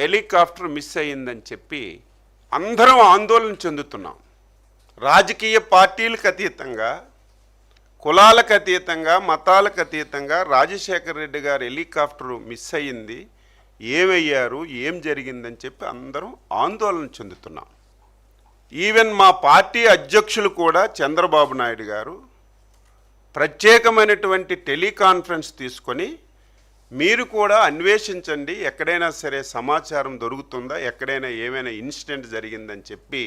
Helicopter miss అయ్యిందని చెప్పి అందరం ఆందోళన చెందుతున్నాం. రాజకీయ పార్టీలకు అతీతంగా, కులాలకు అతీతంగా, మతాలకు అతీతంగా రాజశేఖర రెడ్డి గారు హెలికాప్టర్ మిస్ అయ్యింది, ఏమయ్యారు, ఏం జరిగిందని చెప్పి అందరం ఆందోళన చెందుతున్నాం. ఈవెన్ మా పార్టీ అధ్యక్షులు కూడా చంద్రబాబు నాయుడు గారు ప్రత్యేకమైనటువంటి టెలికాన్ఫరెన్స్ తీసుకొని మీరు కూడా అన్వేషించండి, ఎక్కడైనా సరే సమాచారం దొరుకుతుందా, ఎక్కడైనా ఏమైనా ఇన్సిడెంట్ జరిగిందని చెప్పి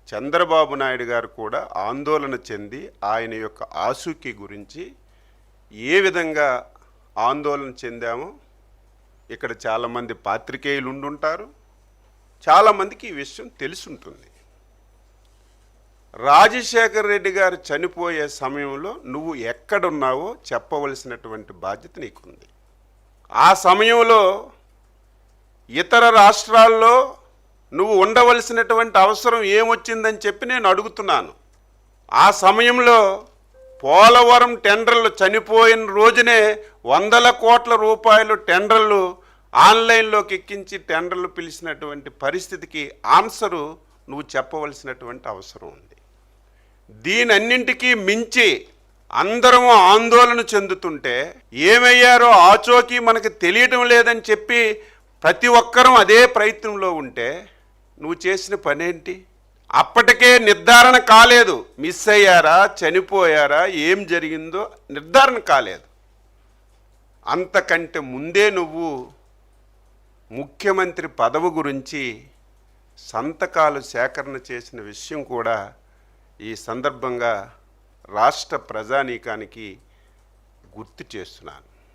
చంద్రబాబు నాయుడు గారు కూడా ఆందోళన చెంది ఆయన యొక్క ఆసూకీ గురించి ఏ విధంగా ఆందోళన చెందామో ఇక్కడ చాలామంది పాత్రికేయులు ఉండుంటారు, చాలామందికి ఈ విషయం తెలుసుంటుంది. రాజశేఖర రెడ్డి గారు చనిపోయే సమయంలో నువ్వు ఎక్కడున్నావో చెప్పవలసినటువంటి బాధ్యత నీకుంది. ఆ సమయంలో ఇతర రాష్ట్రాల్లో నువ్వు ఉండవలసినటువంటి అవసరం ఏమొచ్చిందని చెప్పి నేను అడుగుతున్నాను. ఆ సమయంలో పోలవరం టెండర్లు చనిపోయిన రోజునే 100 కోట్ల రూపాయలు టెండర్లు ఆన్లైన్లోకి ఎక్కించి టెండర్లు పిలిచినటువంటి పరిస్థితికి ఆన్సరు నువ్వు చెప్పవలసినటువంటి అవసరం ఉంది. దీనన్నింటికీ మించి అందరం ఆందోళన చెందుతుంటే ఏమయ్యారో ఆచోకీ మనకు తెలియటం లేదని చెప్పి ప్రతి ఒక్కరూ అదే ప్రయత్నంలో ఉంటే నువ్వు చేసిన పనేంటి? అప్పటికే నిర్ధారణ కాలేదు, మిస్ అయ్యారా, చనిపోయారా, ఏం జరిగిందో నిర్ధారణ కాలేదు. అంతకంటే ముందే నువ్వు ముఖ్యమంత్రి పదవి గురించి సంతకాలు సేకరణ చేసిన విషయం కూడా ఈ సందర్భంగా రాష్ట్ర ప్రజానీకానికి గుర్తు చేస్తున్నాను.